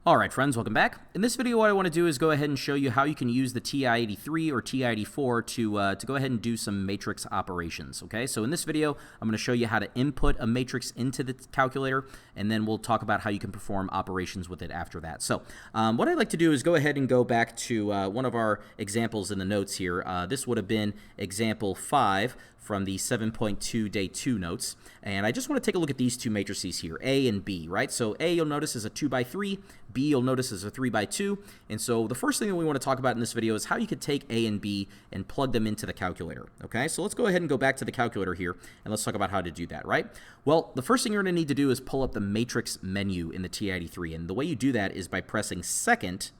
Alright friends, welcome back. In this video what I want to do is go ahead and show you how you can use the TI-83 or TI-84 to go ahead and do some matrix operations. Okay, so in this video I'm going to show you how to input a matrix into the calculator, and then we'll talk about how you can perform operations with it after that. So what I'd like to do is go ahead and go back to one of our examples in the notes here. This would have been example 5 from the 7.2 day 2 notes, and I just want to take a look at these two matrices here, A and B, right? So A, you'll notice, is a 2 by 3, B, you'll notice, is a 3 by 2, and so the first thing that we want to talk about in this video is how you could take A and B and plug them into the calculator. Okay, so let's go ahead and go back to the calculator here, and let's talk about how to do that, right? Well, the first thing you're going to need to do is pull up the matrix menu in the TI-83, and the way you do that is by pressing second.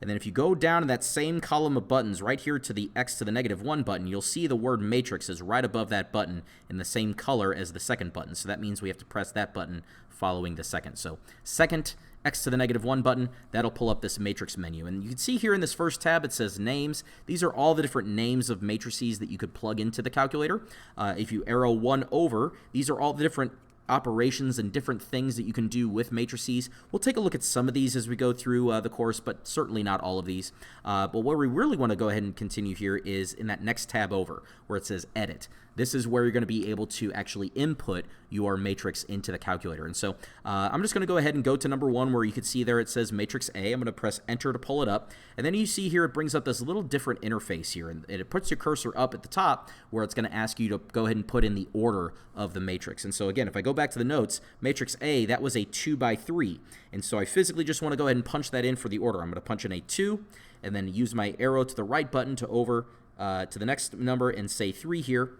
And then if you go down to that same column of buttons right here to the X to the -1 button, you'll see the word matrix is right above that button in the same color as the second button. So that means we have to press that button following the second. So second, X to the -1 button, that'll pull up this matrix menu. And you can see here in this first tab it says names. These are all the different names of matrices that you could plug into the calculator. If you arrow one over, these are all the different operations and different things that you can do with matrices. We'll take a look at some of these as we go through the course, but certainly not all of these. But where we really want to go ahead and continue here is in that next tab over where it says edit. This is where you're going to be able to actually input your matrix into the calculator. And so I'm just going to go ahead and go to number 1 where you can see there it says matrix A. I'm going to press enter to pull it up. And then you see here it brings up this little different interface here. And it puts your cursor up at the top where it's going to ask you to go ahead and put in the order of the matrix. And so again, if I go back to the notes, matrix A, that was a 2 by 3. And so I physically just want to go ahead and punch that in for the order. I'm going to punch in a 2 and then use my arrow to the right button to over to the next number and say 3 here,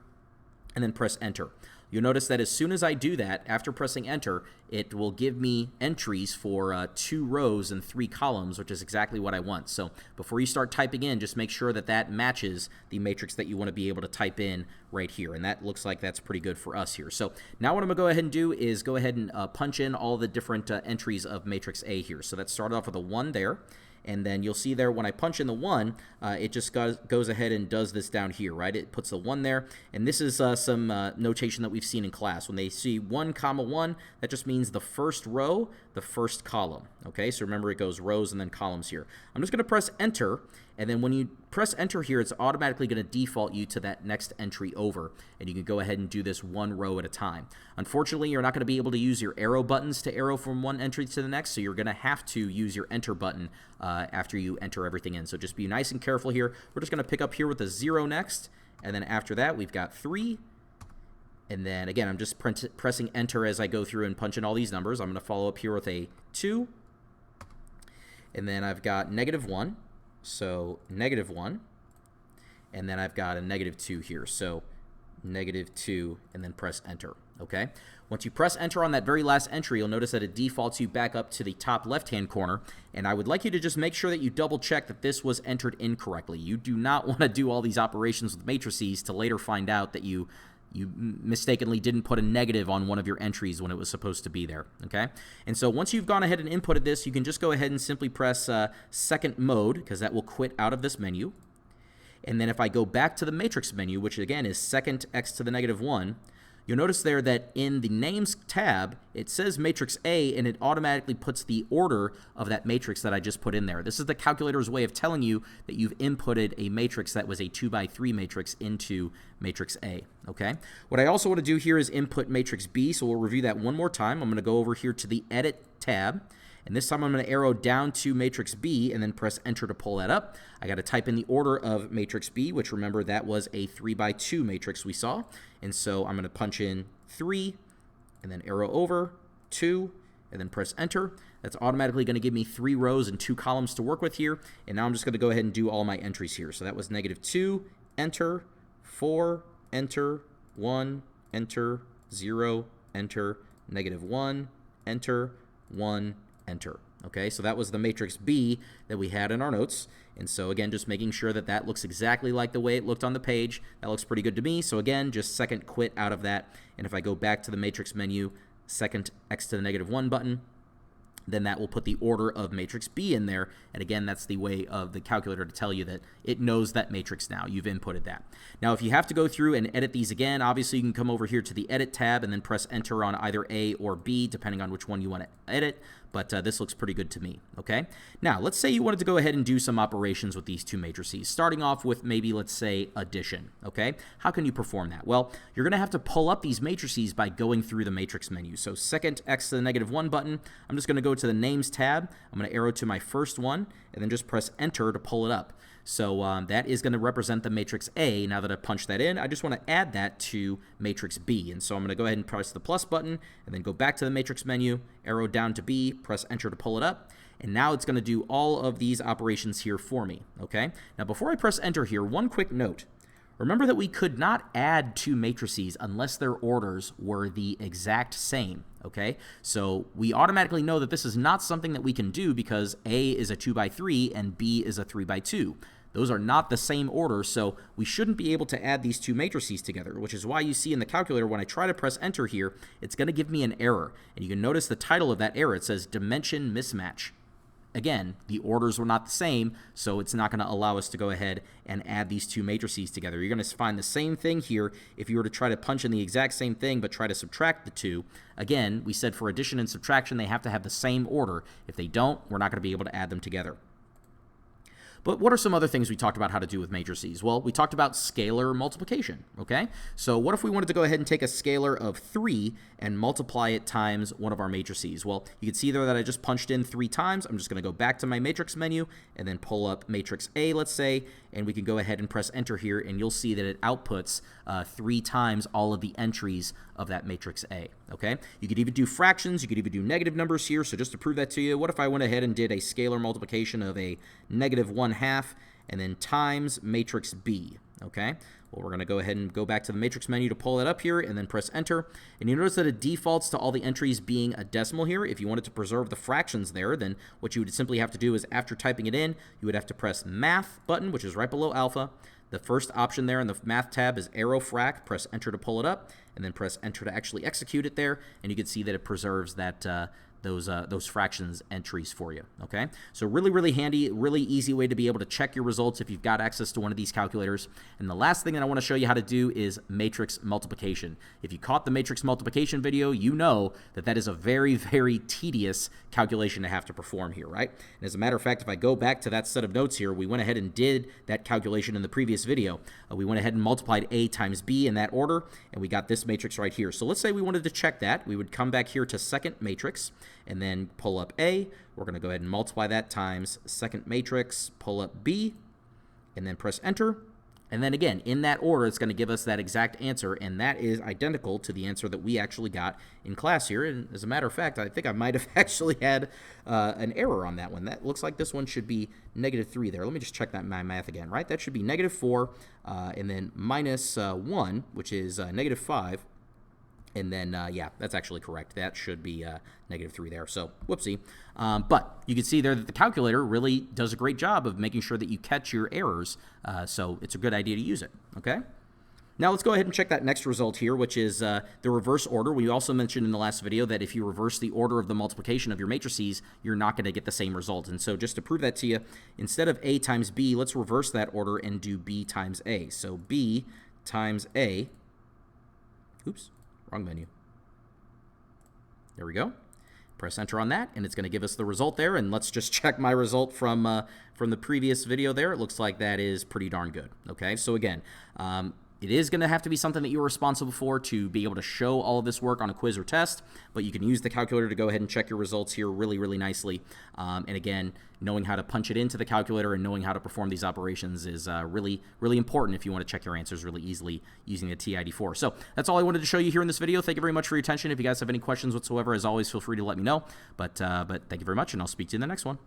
and then press enter. You'll notice that as soon as I do that, after pressing enter, it will give me entries for 2 rows and 3 columns, which is exactly what I want. So before you start typing in, just make sure that that matches the matrix that you want to be able to type in right here. And that looks like that's pretty good for us here. So now what I'm going to go ahead and do is go ahead and punch in all the different entries of matrix A here. So that started off with a 1 there. And then you'll see there when I punch in the 1, it just goes ahead and does this down here, right? It puts the 1 there. And this is some notation that we've seen in class. When they see 1, 1, that just means the first row, the first column. Okay, so remember it goes rows and then columns here. I'm just going to press enter. And then when you press enter here, it's automatically going to default you to that next entry over. And you can go ahead and do this 1 row at a time. Unfortunately, you're not going to be able to use your arrow buttons to arrow from one entry to the next, so you're going to have to use your enter button after you enter everything in. So just be nice and careful here. We're just going to pick up here with a 0 next. And then after that, we've got 3. And then again, I'm just pressing enter as I go through and punch in all these numbers. I'm going to follow up here with a 2. And then I've got -1. So -1, and then I've got a -2 here. So -2, and then press enter. Okay. Once you press enter on that very last entry, you'll notice that it defaults you back up to the top left-hand corner. And I would like you to just make sure that you double check that this was entered incorrectly. You do not want to do all these operations with matrices to later find out that you mistakenly didn't put a negative on one of your entries when it was supposed to be there, okay? And so once you've gone ahead and inputted this, you can just go ahead and simply press second mode, because that will quit out of this menu. And then if I go back to the matrix menu, which again is second X to the -1, you'll notice there that in the names tab, it says matrix A, and it automatically puts the order of that matrix that I just put in there. This is the calculator's way of telling you that you've inputted a matrix that was a 2 by 3 matrix into matrix A, okay? What I also want to do here is input matrix B, so we'll review that one more time. I'm going to go over here to the edit tab. And this time I'm going to arrow down to matrix B and then press enter to pull that up. I got to type in the order of matrix B, which remember that was a 3 by 2 matrix we saw. And so I'm going to punch in 3 and then arrow over 2 and then press enter. That's automatically going to give me 3 rows and 2 columns to work with here. And now I'm just going to go ahead and do all my entries here. So that was -2, enter, 4, enter, 1, enter, 0, enter, -1, enter, 1, enter. Okay, so that was the matrix B that we had in our notes. And so again, just making sure that that looks exactly like the way it looked on the page. That looks pretty good to me. So again, just second quit out of that. And if I go back to the matrix menu, second X to the -1 button, then that will put the order of matrix B in there. And again, that's the way of the calculator to tell you that it knows that matrix now. You've inputted that. Now, if you have to go through and edit these again, obviously you can come over here to the Edit tab and then press Enter on either A or B, depending on which one you want to edit. but this looks pretty good to me, okay? Now, let's say you wanted to go ahead and do some operations with these two matrices, starting off with maybe, let's say, addition, okay? How can you perform that? Well, you're going to have to pull up these matrices by going through the matrix menu. So second x to the -1 button, I'm just going to go to the names tab. I'm going to arrow to my first one, and then just press enter to pull it up. So that is going to represent the matrix A. Now that I've punched that in, I just want to add that to matrix B. And so I'm going to go ahead and press the plus button, and then go back to the matrix menu, arrow down to B, press enter to pull it up. And now it's going to do all of these operations here for me, okay? Now before I press enter here, one quick note. Remember that we could not add two matrices unless their orders were the exact same, okay? So we automatically know that this is not something that we can do because A is a 2x3 and B is a 3x2. Those are not the same order, so we shouldn't be able to add these two matrices together, which is why you see in the calculator when I try to press enter here, it's going to give me an error. And you can notice the title of that error. It says dimension mismatch. Again, the orders were not the same, so it's not going to allow us to go ahead and add these two matrices together. You're going to find the same thing here if you were to try to punch in the exact same thing but try to subtract the two. Again, we said for addition and subtraction, they have to have the same order. If they don't, we're not going to be able to add them together. But what are some other things we talked about how to do with matrices? Well, we talked about scalar multiplication, okay? So what if we wanted to go ahead and take a scalar of 3 and multiply it times one of our matrices? Well, you can see there that I just punched in 3 times. I'm just going to go back to my matrix menu and then pull up matrix A, let's say, and we can go ahead and press enter here, and you'll see that it outputs 3 times all of the entries of that matrix A, okay? You could even do fractions. You could even do negative numbers here. So just to prove that to you, what if I went ahead and did a scalar multiplication of a -1/2 and then times matrix B, okay? Well, we're going to go ahead and go back to the matrix menu to pull that up here and then press enter. And you notice that it defaults to all the entries being a decimal here. If you wanted to preserve the fractions there, then what you would simply have to do is after typing it in, you would have to press math button, which is right below alpha. The first option there in the math tab is arrow frac. Press enter to pull it up, and then press enter to actually execute it there. And you can see that it preserves that those fractions entries for you, okay? So really, really handy, really easy way to be able to check your results if you've got access to one of these calculators. And the last thing that I want to show you how to do is matrix multiplication. If you caught the matrix multiplication video, you know that that is a very, very tedious calculation to have to perform here, right? And as a matter of fact, if I go back to that set of notes here, we went ahead and did that calculation in the previous video. We went ahead and multiplied A times B in that order, and we got this matrix right here. So let's say we wanted to check that. We would come back here to second matrix, and then pull up A. We're going to go ahead and multiply that times second matrix, pull up B, and then press enter. And then again, in that order, it's going to give us that exact answer, and that is identical to the answer that we actually got in class here. And as a matter of fact, I think I might have actually had an error on that one. That looks like this one should be -3 there. Let me just check that my math again, right? That should be -4, and then -1, which is -5. And then, yeah, that's actually correct. That should be -3 there. So, whoopsie. But you can see there that the calculator really does a great job of making sure that you catch your errors. So it's a good idea to use it, okay? Now let's go ahead and check that next result here, which is the reverse order. We also mentioned in the last video that if you reverse the order of the multiplication of your matrices, you're not going to get the same result. And so just to prove that to you, instead of A times B, let's reverse that order and do B times A. So B times A, oops. Wrong menu. There we go. Press enter on that, and it's going to give us the result there. And let's just check my result from the previous video there. It looks like that is pretty darn good. Okay, so again, it is going to have to be something that you're responsible for to be able to show all of this work on a quiz or test, but you can use the calculator to go ahead and check your results here really, really nicely. And again, knowing how to punch it into the calculator and knowing how to perform these operations is really, really important if you want to check your answers really easily using the TI-84. So that's all I wanted to show you here in this video. Thank you very much for your attention. If you guys have any questions whatsoever, as always, feel free to let me know. But thank you very much, and I'll speak to you in the next one.